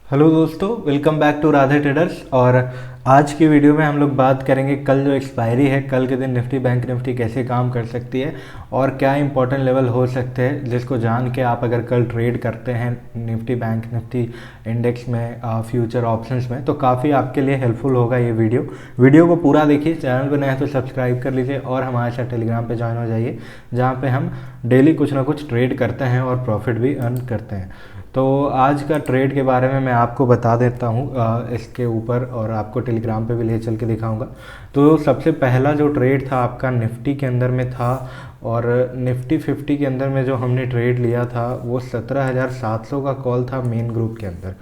Hello दोस्तों, welcome back to Radhe traders. और आज की वीडियो में हम लोग बात करेंगे कल जो एक्सपायरी है, कल के दिन निफ्टी बैंक निफ्टी कैसे काम कर सकती है और क्या इंपॉर्टेंट लेवल हो सकते हैं जिसको जान के आप अगर कल ट्रेड करते हैं निफ्टी बैंक निफ्टी इंडेक्स में फ्यूचर ऑप्शंस में तो काफ़ी आपके लिए हेल्पफुल होगा ये वीडियो को पूरा देखिए। चैनल पर नए हैं तो सब्सक्राइब कर लीजिए और हमारे साथ टेलीग्राम पे ज्वाइन हो जाइए, जहाँ पे हम डेली कुछ ना कुछ ट्रेड करते हैं और प्रॉफिट भी अर्न करते हैं। तो आज का ट्रेड के बारे में मैं आपको बता देता हूँ इसके ऊपर, और आपको टेलीग्राम पे भी ले चल के दिखाऊंगा। तो सबसे पहला जो ट्रेड था आपका निफ्टी के अंदर में था, और निफ्टी 50 के अंदर में जो हमने ट्रेड लिया था वो 17,700 का कॉल था मेन ग्रुप के अंदर।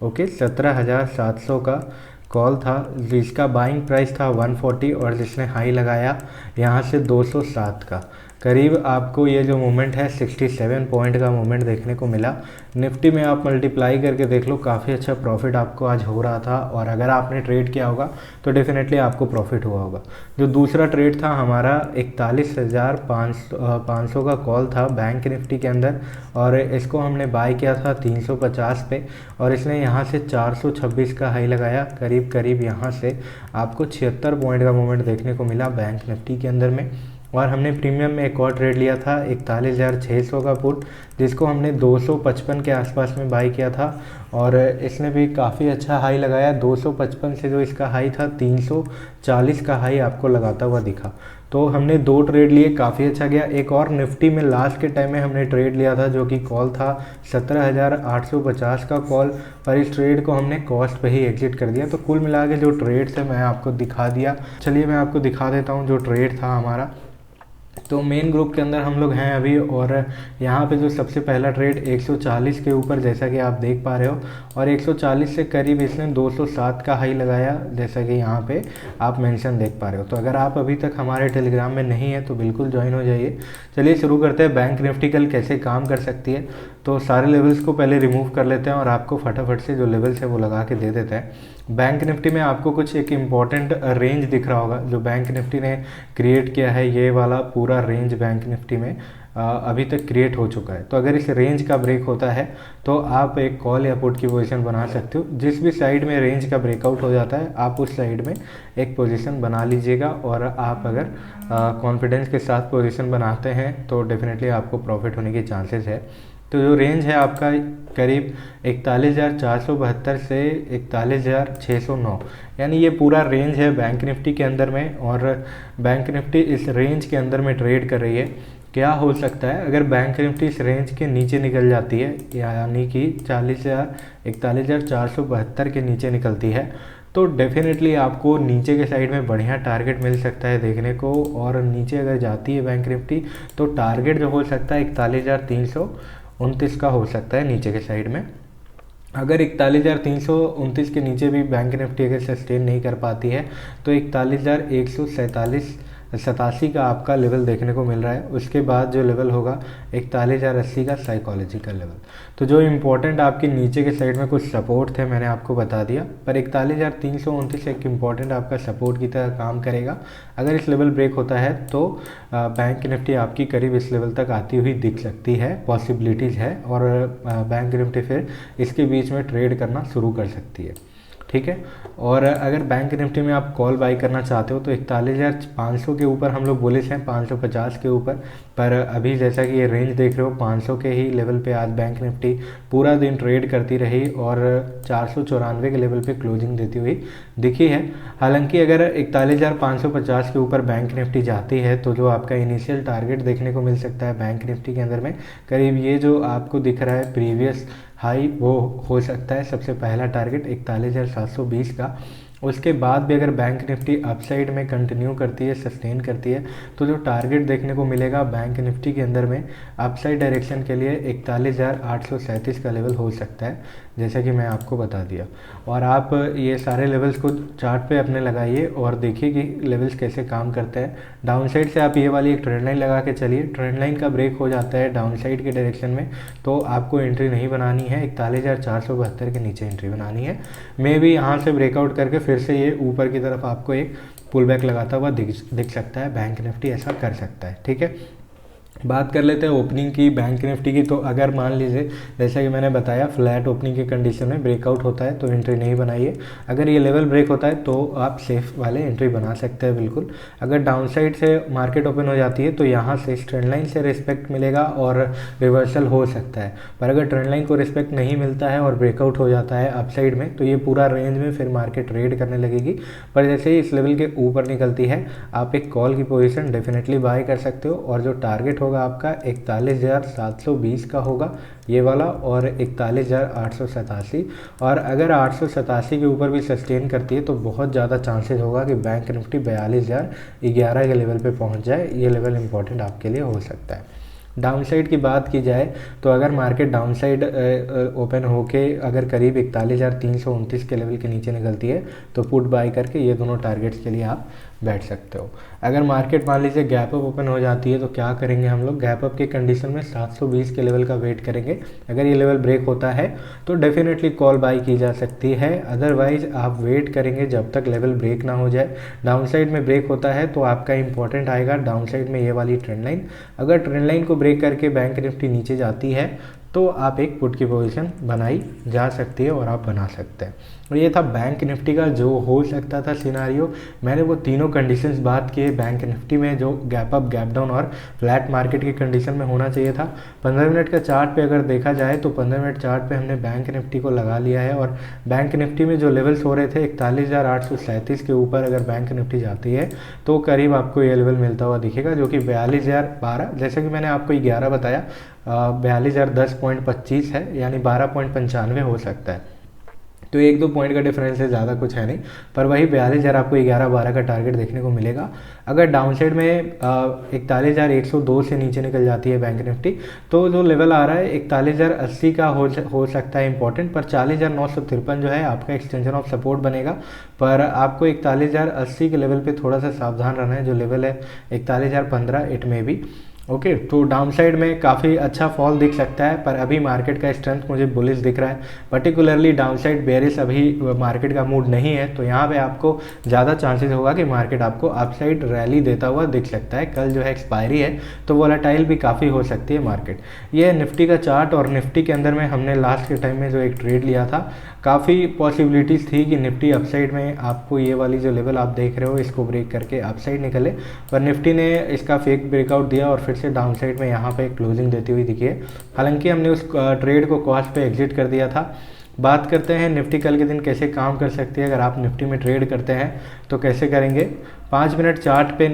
ओके, 17,700 का कॉल था जिसका बाइंग प्राइस था 140 और जिसने हाई लगाया यहाँ से 207 का। करीब आपको ये जो मूवमेंट है 67 पॉइंट का मूवमेंट देखने को मिला। निफ्टी में आप मल्टीप्लाई करके देख लो, काफ़ी अच्छा प्रॉफिट आपको आज हो रहा था, और अगर आपने ट्रेड किया होगा तो डेफिनेटली आपको प्रॉफिट हुआ होगा। जो दूसरा ट्रेड था हमारा 41,500 का कॉल था बैंक निफ्टी के अंदर, और इसको हमने बाय किया था 350 पे, और इसने यहाँ से 426 का हाई लगाया। करीब करीब यहाँ से आपको 76 पॉइंट का मूवमेंट देखने को मिला बैंक निफ्टी के अंदर में। और हमने प्रीमियम में एक और ट्रेड लिया था 41,600 का पुट, जिसको हमने 255 के आसपास में बाई किया था, और इसने भी काफ़ी अच्छा हाई लगाया। 255 से जो इसका हाई था 340 का हाई आपको लगाता हुआ दिखा। तो हमने दो ट्रेड लिए, काफ़ी अच्छा गया। एक और निफ्टी में लास्ट के टाइम में हमने ट्रेड लिया था जो कि कॉल था 17,850 का कॉल, पर इस ट्रेड को हमने कॉस्ट पे ही एग्जिट कर दिया। तो कुल मिला के जो ट्रेड थे मैं आपको दिखा दिया। चलिए मैं आपको दिखा देता हूँ जो ट्रेड था हमारा। तो मेन ग्रुप के अंदर हम लोग हैं अभी, और यहाँ पे जो सबसे पहला ट्रेड 140 के ऊपर जैसा कि आप देख पा रहे हो, और 140 से करीब इसने 207 का हाई लगाया जैसा कि यहाँ पे आप मेंशन देख पा रहे हो। तो अगर आप अभी तक हमारे टेलीग्राम में नहीं है तो बिल्कुल ज्वाइन हो जाइए। चलिए शुरू करते हैं बैंक निफ्टी कल कैसे काम कर सकती है। तो सारे लेवल्स को पहले रिमूव कर लेते हैं और आपको फटाफट से जो लेवल्स है वो लगा के दे देते हैं। बैंक निफ्टी में आपको कुछ एक इम्पॉर्टेंट रेंज दिख रहा होगा जो बैंक निफ्टी ने क्रिएट किया है। ये वाला पूरा रेंज बैंक निफ्टी में अभी तक क्रिएट हो चुका है। तो अगर इस रेंज का ब्रेक होता है तो आप एक कॉल या पुट की पोजीशन बना सकते हो। जिस भी साइड में रेंज का ब्रेकआउट हो जाता है आप उस साइड में एक पोजीशन बना लीजिएगा, और आप अगर कॉन्फिडेंस के साथ पोजीशन बनाते हैं तो डेफिनेटली आपको प्रॉफिट होने के चांसेस है। तो जो रेंज है आपका करीब 41,472 से 41,609, यानी ये पूरा रेंज है बैंक निफ्टी के अंदर में, और बैंक निफ्टी इस रेंज के अंदर में ट्रेड कर रही है। क्या हो सकता है अगर बैंक निफ्टी इस रेंज के नीचे निकल जाती है, यानी कि 41,472 के नीचे निकलती है, तो डेफिनेटली आपको नीचे के साइड में बढ़िया टारगेट मिल सकता है देखने को। और नीचे अगर जाती है बैंक निफ्टी तो टारगेट जो हो सकता है 41,329 का हो सकता है नीचे के साइड में। अगर 41,329 के नीचे भी बैंक निफ्टी अगर सस्टेन नहीं कर पाती है तो 41,187 का आपका लेवल देखने को मिल रहा है। उसके बाद जो लेवल होगा 41,080 का साइकोलॉजिकल लेवल। तो जो इम्पोर्टेंट आपके नीचे के साइड में कुछ सपोर्ट थे मैंने आपको बता दिया, पर 41,329 एक इम्पॉर्टेंट आपका सपोर्ट की तरह काम करेगा। अगर इस लेवल ब्रेक होता है तो बैंक निफ्टी आपकी करीब इस लेवल तक आती हुई दिख सकती है, पॉसिबिलिटीज़ है, और बैंक निफ्टी फिर इसके बीच में ट्रेड करना शुरू कर सकती है। ठीक है, और अगर बैंक निफ्टी में आप कॉल बाई करना चाहते हो तो 41,500 के ऊपर हम लोग बुलिश हैं, 550 के ऊपर। पर अभी जैसा कि ये रेंज देख रहे हो 500 के ही लेवल पे आज बैंक निफ्टी पूरा दिन ट्रेड करती रही और 494 के लेवल पे क्लोजिंग देती हुई दिखी है। हालांकि अगर 41,550 के ऊपर बैंक निफ्टी जाती है तो जो आपका इनिशियल टारगेट देखने को मिल सकता है बैंक निफ्टी के अंदर में, करीब ये जो आपको दिख रहा है प्रीवियस हाई, वो हो सकता है सबसे पहला टारगेट 41,720 का। उसके बाद भी अगर बैंक निफ्टी अपसाइड में कंटिन्यू करती है, सस्टेन करती है, तो जो टारगेट देखने को मिलेगा बैंक निफ्टी के अंदर में अपसाइड डायरेक्शन के लिए 41,837 का लेवल हो सकता है, जैसा कि मैं आपको बता दिया। और आप ये सारे लेवल्स को चार्ट पे अपने लगाइए और देखिए कि लेवल्स कैसे काम करते हैं। डाउन साइड से आप ये वाली एक ट्रेंड लाइन लगा के चलिए। ट्रेंड लाइन का ब्रेक हो जाता है डाउन साइड के डायरेक्शन में तो आपको एंट्री नहीं बनानी है, 41,472 के नीचे एंट्री बनानी है। मे भी यहाँ से ब्रेकआउट करके फिर से ये ऊपर की तरफ आपको एक पुल बैक लगाता हुआ दिख सकता है। बैंक निफ्टी ऐसा कर सकता है। ठीक है, बात कर लेते हैं ओपनिंग की बैंक निफ्टी की। तो अगर मान लीजिए जैसा कि मैंने बताया फ्लैट ओपनिंग की कंडीशन में ब्रेकआउट होता है तो एंट्री नहीं बनाइए। अगर ये लेवल ब्रेक होता है तो आप सेफ वाले एंट्री बना सकते हैं बिल्कुल। अगर डाउन साइड से मार्केट ओपन हो जाती है तो यहाँ से ट्रेंड लाइन से रिस्पेक्ट मिलेगा और रिवर्सल हो सकता है। पर अगर ट्रेंड लाइन को रिस्पेक्ट नहीं मिलता है और ब्रेकआउट हो जाता है अपसाइड में तो ये पूरा रेंज में फिर मार्केट ट्रेड करने लगेगी। पर जैसे ही इस लेवल के ऊपर निकलती है आप एक कॉल की पोजीशन डेफिनेटली बाय कर सकते हो और जो टारगेट होगा आपका 41,720 का होगा ये वाला और 41,887। और अगर 887 के ऊपर भी सस्टेन करती है तो बहुत ज़्यादा चांसेस होगा कि बैंक निफ्टी 42,011 के लेवल पे पहुंच जाए। ये लेवल इंपॉर्टेंट आपके लिए हो सकता है। डाउन साइड की बात की जाए तो अगर मार्केट डाउन साइड ओपन होके अगर करीब 41,329 के लेवल के नीचे निकलती है तो पुट बाय करके ये दोनों टारगेट्स के लिए आप बैठ सकते हो। अगर मार्केट मान लीजिए गैप अप ओपन हो जाती है तो क्या करेंगे हम लोग, गैप अप की कंडीशन में 720 के लेवल का वेट करेंगे। अगर ये लेवल ब्रेक होता है तो डेफिनेटली कॉल बाय की जा सकती है, अदरवाइज आप वेट करेंगे जब तक लेवल ब्रेक ना हो जाए। डाउन साइड में ब्रेक होता है तो आपका इंपॉर्टेंट आएगा डाउन साइड में ये वाली ट्रेंड लाइन। अगर ट्रेंड लाइन को ब्रेक करके बैंक निफ्टी नीचे जाती है तो आप एक पुट की पोजीशन बनाई जा सकती है और आप बना सकते हैं। और ये था बैंक निफ्टी का जो हो सकता था सिनारियो। मैंने वो तीनों कंडीशंस बात किए बैंक निफ्टी में, जो गैप अप गैप डाउन और फ्लैट मार्केट की कंडीशन में होना चाहिए था। 15 मिनट का चार्ट पे अगर देखा जाए तो 15 मिनट चार्ट पे हमने बैंक निफ्टी को लगा लिया है और बैंक निफ्टी में जो लेवल्स हो रहे थे 41,837 के ऊपर अगर बैंक निफ्टी जाती है तो करीब आपको ये लेवल मिलता हुआ दिखेगा जो कि 42,012, जैसा कि मैंने आपको 11 बताया 42,010.25 है, यानी 12.95 हो सकता है। तो 1-2 पॉइंट का डिफरेंस है, ज़्यादा कुछ है नहीं। पर वही 42,000 आपको 11-12 का टारगेट देखने को मिलेगा। अगर डाउन साइड में 41,102 से नीचे निकल जाती है बैंक निफ्टी तो जो लेवल आ रहा है 41,080 का हो सकता है इंपॉर्टेंट। पर 40,953 जो है आपका एक्सटेंशन ऑफ सपोर्ट बनेगा। पर आपको 41,080 के लेवल पे थोड़ा सा सावधान रहना है। जो लेवल है 41,015 इट में भी ओके। तो डाउन साइड में काफ़ी अच्छा फॉल दिख सकता है पर अभी मार्केट का स्ट्रेंथ मुझे बुलिश दिख रहा है। पर्टिकुलरली डाउन साइड बेरिश अभी मार्केट का मूड नहीं है तो यहाँ पे आपको ज़्यादा चांसेस होगा कि मार्केट आपको अपसाइड रैली देता हुआ दिख सकता है। कल जो है एक्सपायरी है तो वोलेटाइल भी काफ़ी हो सकती है मार्केट। ये निफ्टी का चार्ट और निफ्टी के अंदर में हमने लास्ट के टाइम में जो एक ट्रेड लिया था काफ़ी पॉसिबिलिटीज़ थी कि निफ्टी अपसाइड में आपको ये वाली जो लेवल आप देख रहे हो इसको ब्रेक करके अपसाइड निकले। पर निफ्टी ने इसका फेक ब्रेकआउट दिया और फिर से डाउन साइड में यहाँ पे क्लोजिंग देती हुई दिखी है। हालांकि हमने उस ट्रेड को कॉस्ट पे एग्जिट कर दिया था। बात करते हैं निफ्टी कल के दिन कैसे काम कर सकती है। अगर आप निफ्टी में ट्रेड करते हैं तो कैसे करेंगे। 5 मिनट चार्ट पे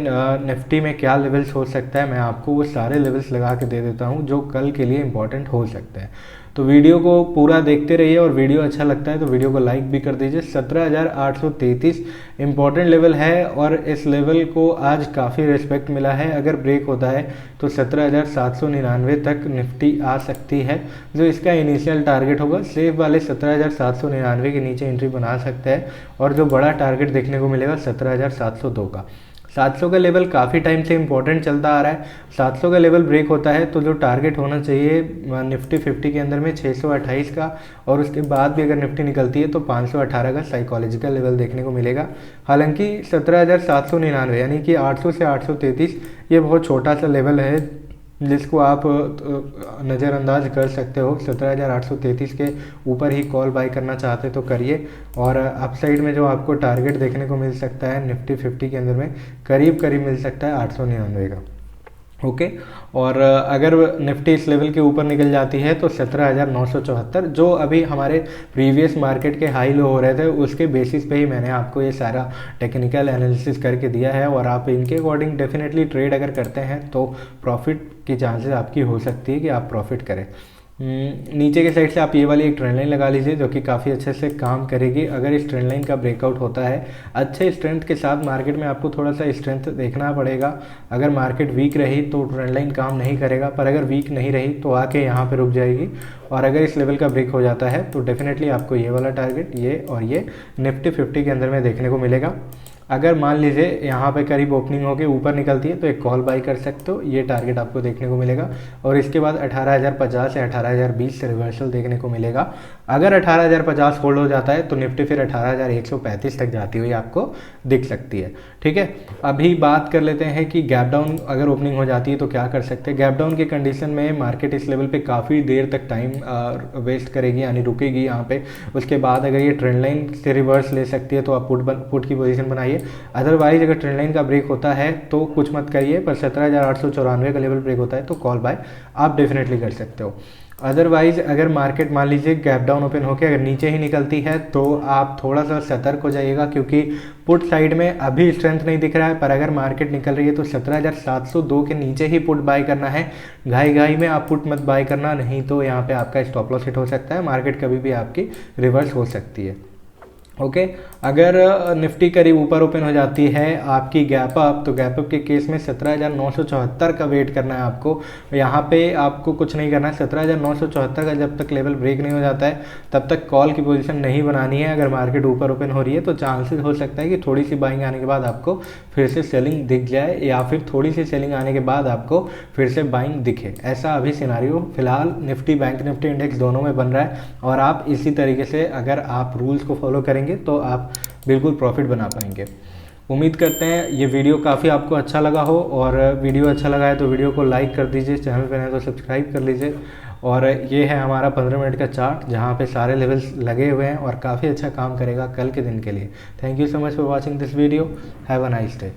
निफ्टी में क्या लेवल्स हो सकता है मैं आपको वो सारे लेवल्स लगा के दे देता हूँ जो कल के लिए इंपॉर्टेंट हो सकते हैं। तो वीडियो को पूरा देखते रहिए और वीडियो अच्छा लगता है तो वीडियो को लाइक भी कर दीजिए। 17,833 इंपॉर्टेंट लेवल है और इस लेवल को आज काफ़ी रिस्पेक्ट मिला है। अगर ब्रेक होता है तो 17,799 तक निफ्टी आ सकती है जो इसका इनिशियल टारगेट होगा। सेफ वाले 17,799 के नीचे एंट्री बना सकते हैं और जो बड़ा टारगेट देखने को मिलेगा 17,702 का। 700 का लेवल काफ़ी टाइम से इंपॉर्टेंट चलता आ रहा है। 700 का लेवल ब्रेक होता है तो जो टारगेट होना चाहिए निफ्टी 50 के अंदर में 628 का और उसके बाद भी अगर निफ्टी निकलती है तो 518 का साइकोलॉजिकल लेवल देखने को मिलेगा। हालांकि 17,799 यानी कि 800 से 833 ये बहुत छोटा सा लेवल है जिसको आप नज़रअंदाज कर सकते हो। 17,833 के ऊपर ही कॉल बाय करना चाहते तो करिए। और अपसाइड में जो आपको टारगेट देखने को मिल सकता है निफ्टी 50 के अंदर में करीब मिल सकता है 899 का ओके। और अगर निफ्टी इस लेवल के ऊपर निकल जाती है तो 17,974 जो अभी हमारे प्रीवियस मार्केट के हाई लो हो रहे थे उसके बेसिस पे ही मैंने आपको ये सारा टेक्निकल एनालिसिस करके दिया है। और आप इनके अकॉर्डिंग डेफिनेटली ट्रेड अगर करते हैं तो प्रॉफिट की चांसेस आपकी हो सकती है कि आप प्रॉफिट करें। नीचे के साइड से आप ये वाली एक ट्रेंड लाइन लगा लीजिए जो कि काफ़ी अच्छे से काम करेगी। अगर इस ट्रेंड लाइन का ब्रेकआउट होता है अच्छे स्ट्रेंथ के साथ मार्केट में आपको थोड़ा सा स्ट्रेंथ देखना पड़ेगा। अगर मार्केट वीक रही तो ट्रेंड लाइन काम नहीं करेगा, पर अगर वीक नहीं रही तो आके यहाँ पे रुक जाएगी। और अगर इस लेवल का ब्रेक हो जाता है तो डेफिनेटली आपको ये वाला टारगेट ये और ये निफ्टी 50 के अंदर में देखने को मिलेगा। अगर मान लीजिए यहाँ पे करीब ओपनिंग होके ऊपर निकलती है तो एक कॉल बाई कर सकते हो, ये टारगेट आपको देखने को मिलेगा। और इसके बाद 18,050 या 18,020 से रिवर्सल देखने को मिलेगा। अगर 18,050 होल्ड हो जाता है तो निफ्टी फिर 18,135 तक जाती हुई आपको दिख सकती है। ठीक है, अभी बात कर लेते हैं कि गैप डाउन अगर ओपनिंग हो जाती है तो क्या कर सकते हैं। गैप डाउन के कंडीशन में मार्केट इस लेवल पे काफ़ी देर तक टाइम वेस्ट करेगी, यानी रुकेगी यहाँ पे। उसके बाद अगर ये ट्रेंड लाइन से रिवर्स ले सकती है तो आप पुट की पोजीशन बनाइए। अदरवाइज अगर ट्रेंड लाइन का ब्रेक होता है तो कुछ मत करिए, पर 17,894 का लेवल ब्रेक होता है तो कॉल बाय आप डेफिनेटली कर सकते हो। अदरवाइज अगर मार्केट मान लीजिए गैप डाउन ओपन होकर अगर नीचे ही निकलती है तो आप थोड़ा सा सतर्क हो जाइएगा, क्योंकि पुट साइड में अभी स्ट्रेंथ नहीं दिख रहा है। पर अगर मार्केट निकल रही है तो 17,702 के नीचे ही पुट बाय करना है। घाई घाई में आप पुट मत बाय करना, नहीं तो यहाँ पे आपका स्टॉप लॉस हिट हो सकता है, मार्केट कभी भी आपकी रिवर्स हो सकती है। ओके, अगर निफ्टी करीब ऊपर ओपन हो जाती है आपकी गैप अप, तो गैप अप के केस में 17,974 का वेट करना है आपको। यहाँ पे आपको कुछ नहीं करना है, 17,974 का जब तक लेवल ब्रेक नहीं हो जाता है तब तक कॉल की पोजीशन नहीं बनानी है। अगर मार्केट ऊपर ओपन हो रही है तो चांसेस हो सकता है कि थोड़ी सी बाइंग आने के बाद आपको फिर से सेलिंग दिख जाए, या फिर थोड़ी सी सेलिंग आने के बाद आपको फिर से बाइंग दिखे। ऐसा अभी सिनारियो फिलहाल निफ्टी बैंक निफ्टी इंडेक्स दोनों में बन रहा है। और आप इसी तरीके से अगर आप रूल्स को फॉलो करेंगे तो आप बिल्कुल प्रॉफिट बना पाएंगे। उम्मीद करते हैं ये वीडियो काफ़ी आपको अच्छा लगा हो, और वीडियो अच्छा लगा है तो वीडियो को लाइक कर दीजिए, चैनल पर नए तो सब्सक्राइब कर लीजिए। और ये है हमारा 15 मिनट का चार्ट जहाँ पे सारे लेवल्स लगे हुए हैं और काफ़ी अच्छा काम करेगा कल के दिन के लिए। Thank you so much for watching this video. Have a nice day.